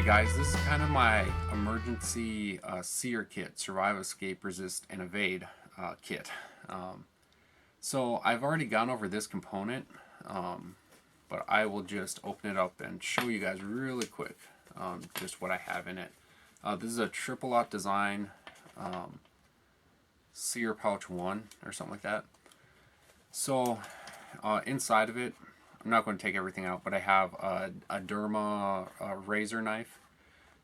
Guys, this is kind of my emergency seer kit, survive, escape, resist, and evade kit. So I've already gone over this component, but I will just open it up and show you guys really quick just what I have in it. This is a triple lot design seer pouch 1 or something like that. So inside of it, I'm not going to take everything out, but I have a Derma razor knife,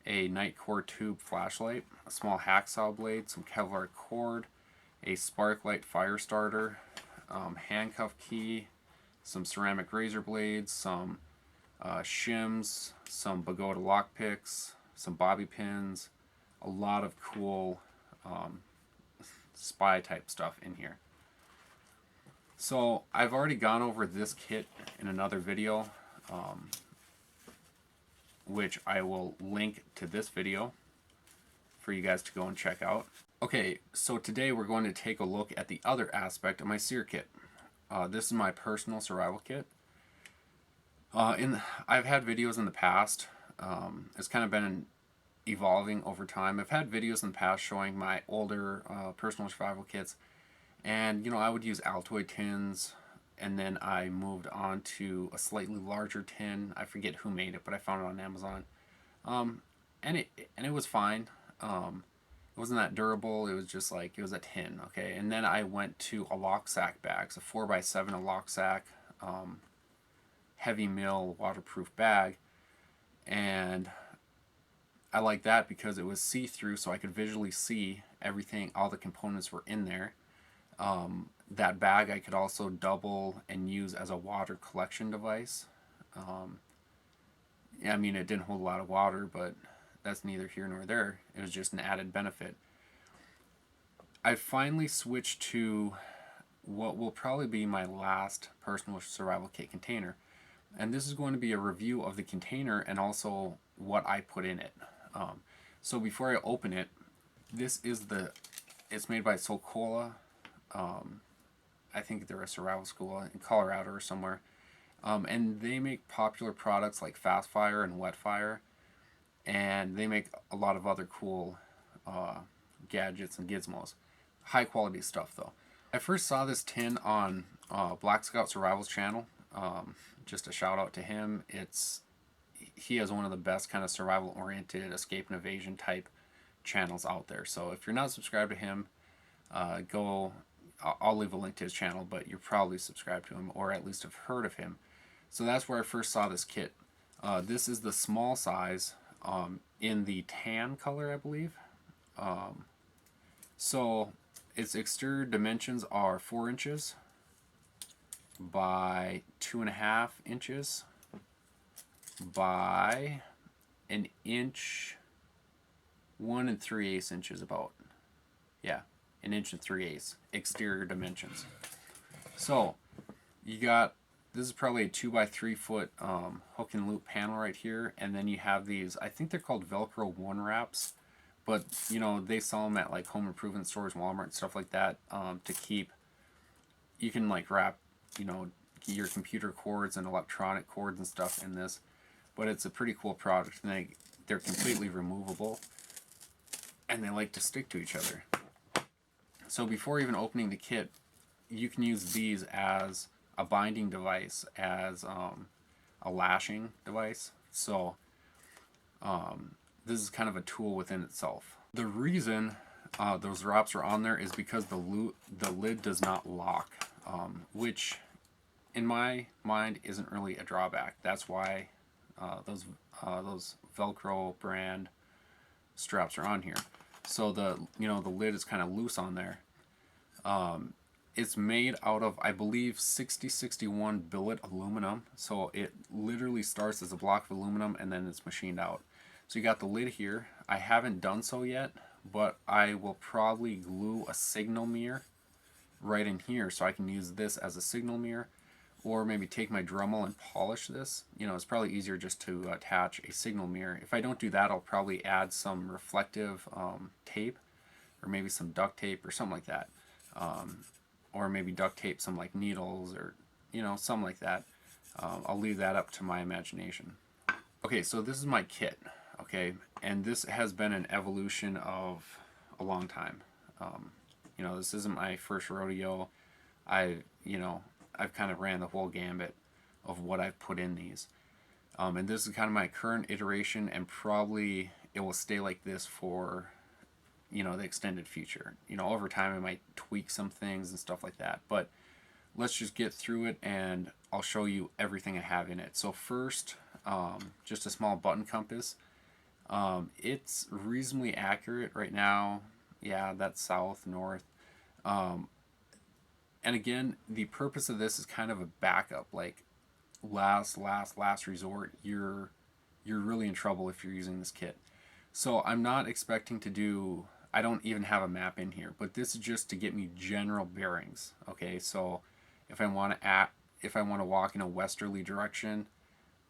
a night core tube flashlight, a small hacksaw blade, some Kevlar cord, a spark light fire starter, handcuff key, some ceramic razor blades, some shims, some Pagoda lockpicks, some bobby pins, a lot of cool spy type stuff in here. So I've already gone over this kit in another video, which I will link to this video for you guys to go and check out. Okay, so today we're going to take a look at the other aspect of my seer kit. This is my personal survival kit. I've had videos in the past. It's kind of been evolving over time. I've had videos in the past showing my older personal survival kits, and I would use Altoid tins, and then I moved on to a slightly larger tin. I forget who made it, but I found it on Amazon, and it was fine. It wasn't that durable. It was just like, it was a tin, okay. And then I went to a lock sack bags, a 4x7 a lock sack, heavy mill waterproof bag, and I like that because it was see-through, so I could visually see everything. All the components were in there. That bag I could also double and use as a water collection device. I mean, it didn't hold a lot of water, but that's neither here nor there. It was just an added benefit. I finally switched to what will probably be my last personal survival kit container, and this is going to be a review of the container and also what I put in it. So before I open it, it's made by Solkoa. I think they're a survival school in Colorado or somewhere, and they make popular products like Fast Fire and Wet Fire, and they make a lot of other cool gadgets and gizmos. High quality stuff though. I first saw this tin on Black Scout Survival's channel. Just a shout out to him. He has one of the best kind of survival oriented escape and evasion type channels out there. So if you're not subscribed to him, I'll leave a link to his channel, but you're probably subscribed to him or at least have heard of him. So that's where I first saw this kit. This is the small size in the tan color, I believe. So its exterior dimensions are 4 inches by 2.5 inches by an inch, 1 3/8 inches about. Yeah, 1 3/8 inches exterior dimensions. So you got, this is probably a 2x3 foot hook and loop panel right here, and then you have these, I think they're called Velcro 1 wraps, but they sell them at like home improvement stores, Walmart and stuff like that, to keep, you can like wrap your computer cords and electronic cords and stuff in this, but it's a pretty cool product, and they're completely removable, and they like to stick to each other. So before even opening the kit, you can use these as a binding device, as a lashing device. So this is kind of a tool within itself. The reason those wraps are on there is because the lid does not lock, which in my mind isn't really a drawback. That's why those Velcro brand straps are on here. So the lid is kind of loose on there. It's made out of, I believe, 6061 billet aluminum. So it literally starts as a block of aluminum and then it's machined out. So you got the lid here. I haven't done so yet, but I will probably glue a signal mirror right in here so I can use this as a signal mirror, or maybe take my Dremel and polish this. It's probably easier just to attach a signal mirror. If I don't do that, I'll probably add some reflective tape, or maybe some duct tape or something like that. Or maybe duct tape some like needles, or something like that. I'll leave that up to my imagination. Okay, so this is my kit. Okay, and this has been an evolution of a long time. You know, this isn't my first rodeo. I, you know, I've kind of ran the whole gambit of what I've put in these. And this is kind of my current iteration, and probably it will stay like this for, you know, the extended future. You know, over time I might tweak some things and stuff like that. But let's just get through it, and I'll show you everything I have in it. So first, just a small button compass. It's reasonably accurate right now. Yeah, that's south, north. Um, and again, the purpose of this is kind of a backup. Like last resort, you're really in trouble if you're using this kit. So I'm not expecting to do. I don't even have a map in here, but this is just to get me general bearings. Okay, so if I want to walk in a westerly direction,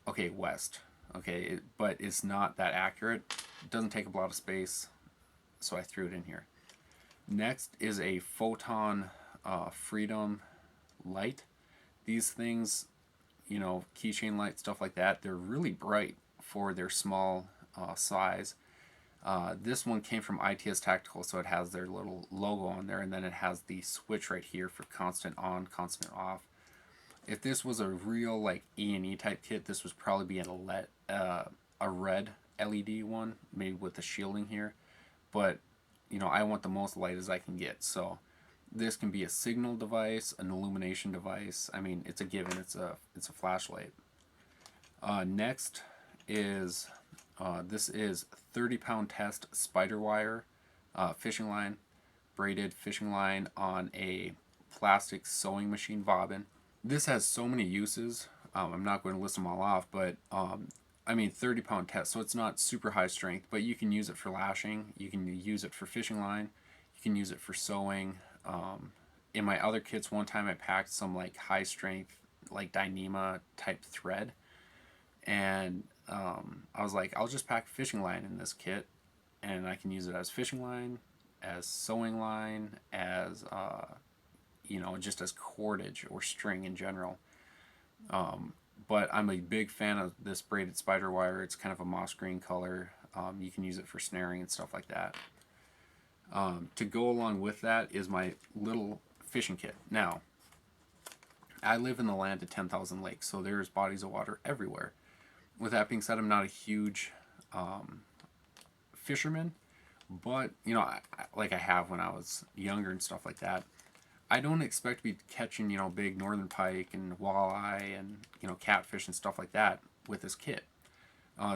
okay, west. Okay, but it's not that accurate. It doesn't take up a lot of space, so I threw it in here. Next is a photon freedom light. These things, you know, keychain light, stuff like that, they're really bright for their small size. This one came from ITS Tactical, so it has their little logo on there, and then it has the switch right here for constant on, constant off. If this was a real like E&E type kit, this would probably be a red LED one, maybe with the shielding here. But you know, I want the most light as I can get, so this can be a signal device, an illumination device. I mean, it's a given. It's a flashlight. Next is this is 30-pound test spider wire fishing line, braided fishing line on a plastic sewing machine bobbin. This has so many uses. I'm not going to list them all off, but I mean 30-pound test, so it's not super high strength, but you can use it for lashing. You can use it for fishing line. You can use it for sewing. In my other kits, one time I packed some like high strength, like Dyneema type thread, and I was like, I'll just pack fishing line in this kit, and I can use it as fishing line, as sewing line, as you know, just as cordage or string in general. But I'm a big fan of this braided spider wire. It's kind of a moss green color. You can use it for snaring and stuff like that. To go along with that is my little fishing kit. Now, I live in the land of 10,000 lakes, so there's bodies of water everywhere. With that being said, I'm not a huge fisherman, but you know, like I have when I was younger and stuff like that. I don't expect to be catching, you know, big northern pike and walleye and, you know, catfish and stuff like that with this kit.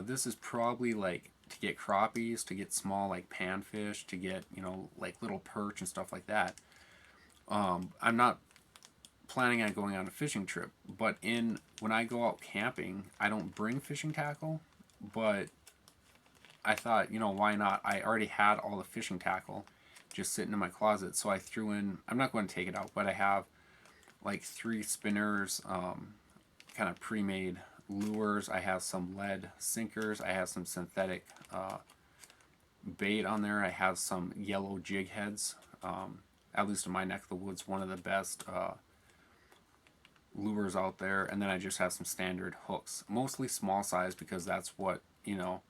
This is probably like to get crappies, to get small like panfish, to get, you know, like little perch and stuff like that. I'm not planning on going on a fishing trip, but when I go out camping, I don't bring fishing tackle, but I thought, you know, why not? I already had all the fishing tackle just sitting in my closet, so I threw in, I'm not going to take it out, but I have like 3 spinners, kind of pre-made lures. I have some lead sinkers. I have some synthetic bait on there. I have some yellow jig heads. At least in my neck of the woods, one of the best lures out there. And then I just have some standard hooks, mostly small size, because that's what, you know,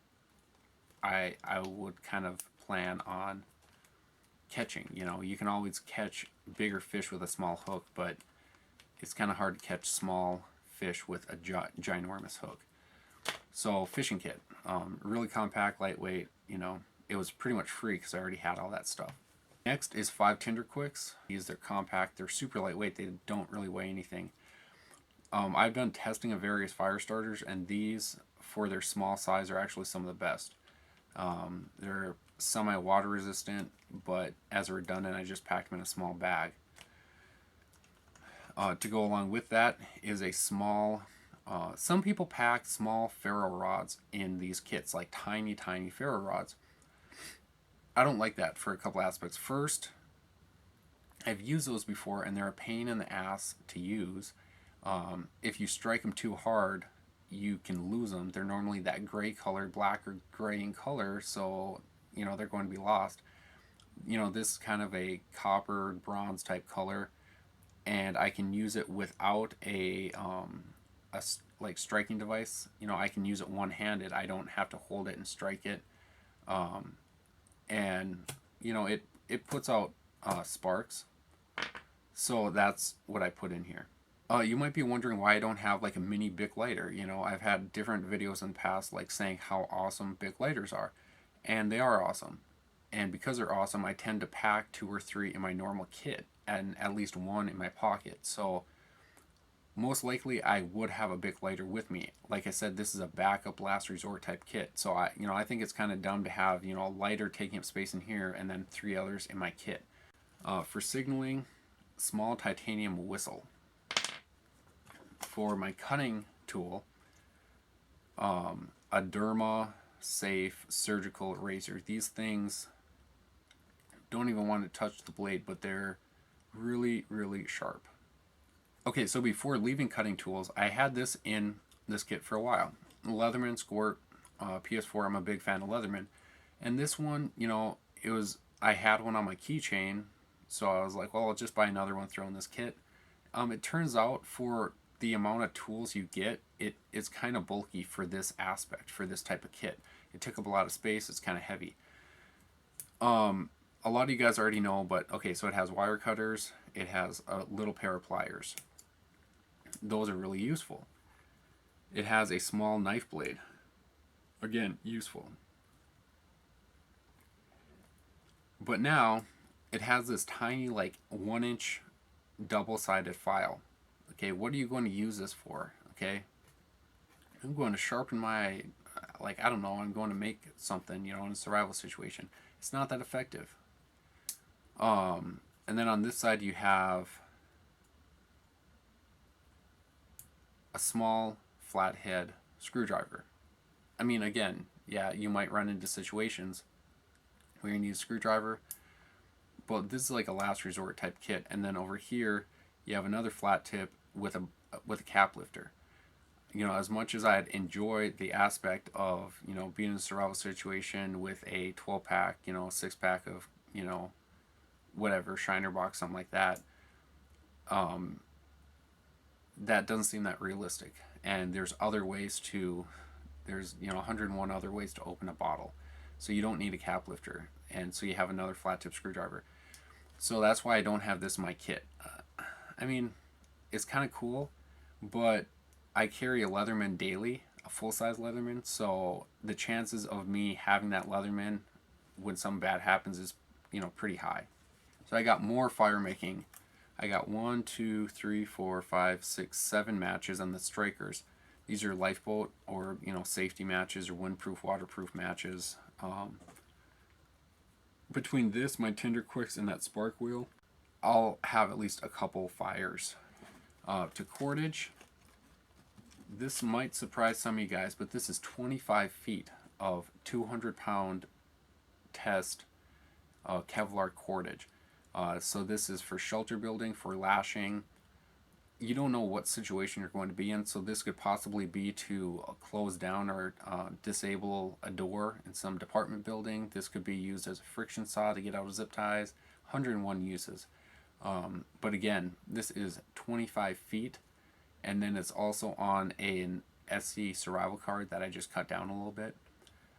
I would kind of plan on catching. You know, you can always catch bigger fish with a small hook, but it's kind of hard to catch small fish with a ginormous hook. So fishing kit, really compact, lightweight. You know, it was pretty much free because I already had all that stuff. Next is 5 Tinder Quicks. They're compact, they're super lightweight, they don't really weigh anything. I've done testing of various fire starters, and these, for their small size, are actually some of the best. They're semi-water resistant, but as a redundant, I just packed them in a small bag. To go along with that is a small, some people pack small ferro rods in these kits, like tiny ferro rods. I don't like that for a couple aspects. First, I've used those before, and they're a pain in the ass to use. If you strike them too hard, you can lose them. They're normally that gray color, black or gray in color, so you know they're going to be lost. You know, this is kind of a copper bronze type color, and I can use it without a like striking device. You know, I can use it one-handed. I don't have to hold it and strike it. And you know, it puts out sparks. So that's what I put in here. You might be wondering why I don't have like a mini Bic lighter. You know, I've had different videos in the past like saying how awesome Bic lighters are, and they are awesome. And because they're awesome, I tend to pack 2 or 3 in my normal kit and at least 1 in my pocket. So most likely I would have a Bic lighter with me. Like I said, this is a backup last resort type kit. So I think it's kind of dumb to have, a lighter taking up space in here and then 3 others in my kit. For signaling, small titanium whistle. For my cutting tool, a Derma safe surgical razor. These things don't even want to touch the blade, but they're really, really sharp. Okay, so before leaving cutting tools, I had this in this kit for a while. Leatherman Squirt PS4. I'm a big fan of Leatherman, and this one, I had one on my keychain, so I was like, well, I'll just buy another one, throw in this kit. It turns out for the amount of tools you get, it's kind of bulky for this aspect, for this type of kit. It took up a lot of space. It's kind of heavy. A lot of you guys already know, but okay, so it has wire cutters. It has a little pair of pliers. Those are really useful. It has a small knife blade. Again, useful. But now it has this tiny, like 1-inch double-sided file. Okay, what are you going to use this for? Okay, I'm going to sharpen my, I don't know, I'm going to make something, in a survival situation. It's not that effective. And then on this side you have a small flathead screwdriver. I mean, again, yeah, you might run into situations where you need a screwdriver, but this is like a last resort type kit. And then over here you have another flat tip with a cap lifter. As much as I'd enjoy the aspect of being in a survival situation with a 12-pack, 6-pack of whatever Shiner box, something like that, that doesn't seem that realistic. And there's 101 other ways to open a bottle, so you don't need a cap lifter, and so you have another flat tip screwdriver. So that's why I don't have this in my kit. I mean, it's kind of cool, but I carry a Leatherman daily, a full-size Leatherman, so the chances of me having that Leatherman when something bad happens is, pretty high. So I got more fire making. I got 1, 2, 3, 4, 5, 6, 7 matches on the strikers. These are lifeboat or safety matches or windproof, waterproof matches. Between this, my Tinder Quicks, and that spark wheel, I'll have at least a couple fires. To cordage, this might surprise some of you guys, but this is 25 feet of 200-pound test Kevlar cordage. So this is for shelter building, for lashing. You don't know what situation you're going to be in, so this could possibly be to close down or disable a door in some apartment building. This could be used as a friction saw to get out of zip ties. 101 uses. But again, this is 25 feet, and then it's also on an SC survival card that I just cut down a little bit.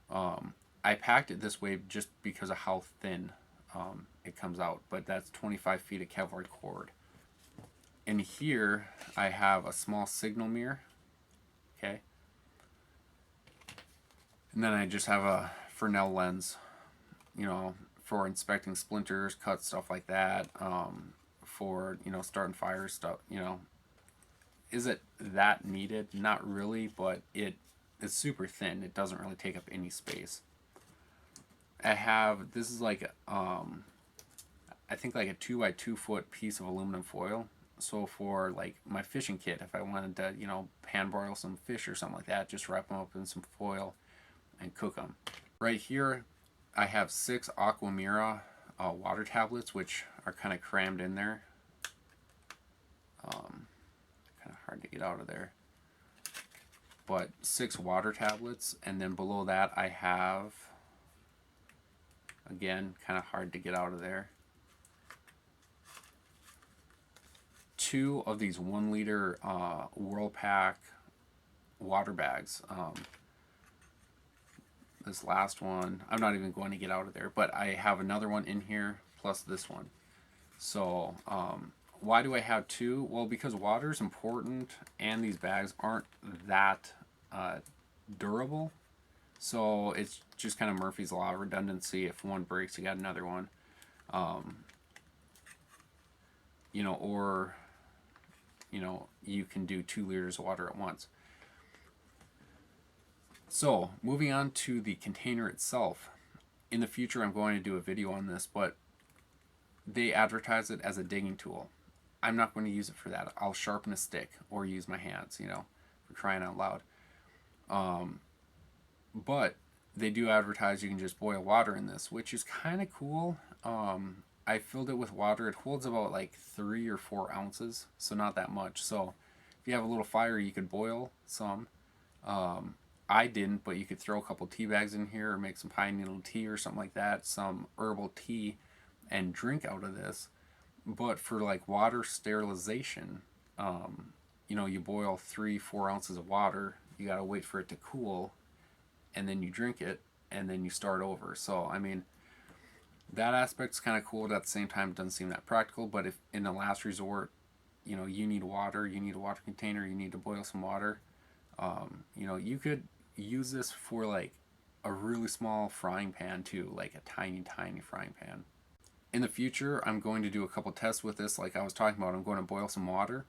I packed it this way just because of how thin it comes out, but that's 25 feet of Kevlar cord. In here, I have a small signal mirror, okay? And then I just have a Fresnel lens, for inspecting splinters, cuts, stuff like that, for, starting fires, stuff, Is it that needed? Not really, but it's super thin. It doesn't really take up any space. This is like, I think like a 2 by 2 foot piece of aluminum foil. So for like my fishing kit, if I wanted to, pan broil some fish or something like that, just wrap them up in some foil and cook them. Right here, I have 6 Aquamira water tablets, which are kind of crammed in there. Kind of hard to get out of there. But 6 water tablets, and then below that I have, again, kind of hard to get out of there, 2 of these 1 liter Whirlpack water bags. This last one, I'm not even going to get out of there, but I have another one in here plus this one. So why do I have two? Well, because water is important and these bags aren't that durable. So it's just kind of Murphy's Law of redundancy. If one breaks, you got another one. Or you can do 2 liters of water at once. So moving on to the container itself. In the future, I'm going to do a video on this, but they advertise it as a digging tool. I'm not going to use it for that. I'll sharpen a stick or use my hands, for crying out loud. But they do advertise you can just boil water in this, which is kind of cool. I filled it with water. It holds about like 3 or 4 ounces, so not that much. So if you have a little fire, you could boil some. I didn't, but you could throw a couple tea bags in here or make some pine needle tea or something like that, some herbal tea, and drink out of this. But for like water sterilization, you boil 3-4 ounces of water. You gotta wait for it to cool, and then you drink it, and then you start over. So I mean, that aspect's kind of cool. But at the same time, it doesn't seem that practical. But if in the last resort, you need water, you need a water container, you need to boil some water. You could use this for like a really small frying pan too, like a tiny frying pan. In the future, I'm going to do a couple tests with this. Like I was talking about, I'm going to boil some water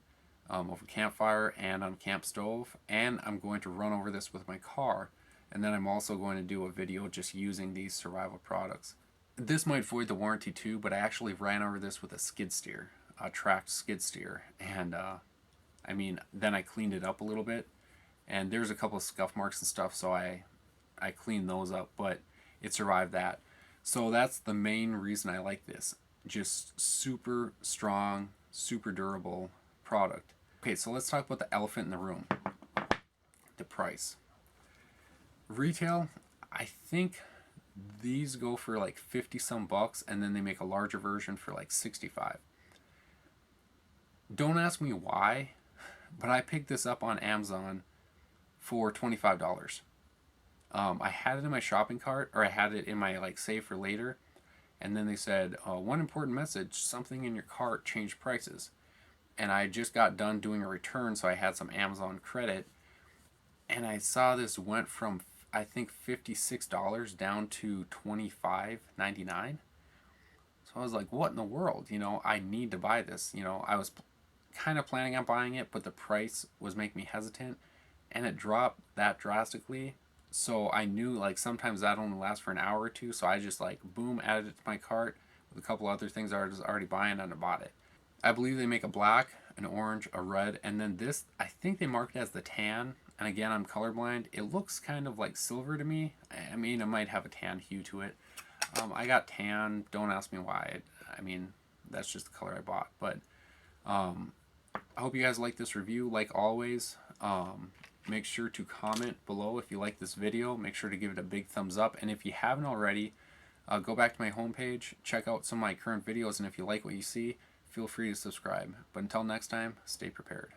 over campfire and on camp stove, and I'm going to run over this with my car. And then I'm also going to do a video just using these survival products. This might void the warranty too, but I actually ran over this with a skid steer, a tracked skid steer, and then I cleaned it up a little bit, and there's a couple of scuff marks and stuff, so I cleaned those up, but it survived that. So that's the main reason I like this. Just super strong, super durable product. Okay, so let's talk about the elephant in the room. The price. Retail, I think these go for like 50 some bucks, and then they make a larger version for like 65. Don't ask me why, but I picked this up on Amazon for $25. I had it in my shopping cart, or I had it in my like save for later, and then they said, one important message, something in your cart changed prices. And I just got done doing a return, so I had some Amazon credit, and I saw this went from I think $56 down to $25.99. So I was like, what in the world? I need to buy this. I was kind of planning on buying it, but the price was making me hesitant, and it dropped that drastically. So I knew like sometimes that only lasts for an hour or two, so I just like boom, added it to my cart with a couple other things I was already buying, and I bought it. I believe they make a black, an orange, a red, and then this, I think they mark it as the tan. And again, I'm colorblind. It looks kind of like silver to me. I mean, it might have a tan hue to it. I got tan. Don't ask me why. That's just the color I bought. But I hope you guys like this review. Like always, make sure to comment below if you like this video. Make sure to give it a big thumbs up. And if you haven't already, go back to my homepage, check out some of my current videos, and if you like what you see, feel free to subscribe. But until next time, stay prepared.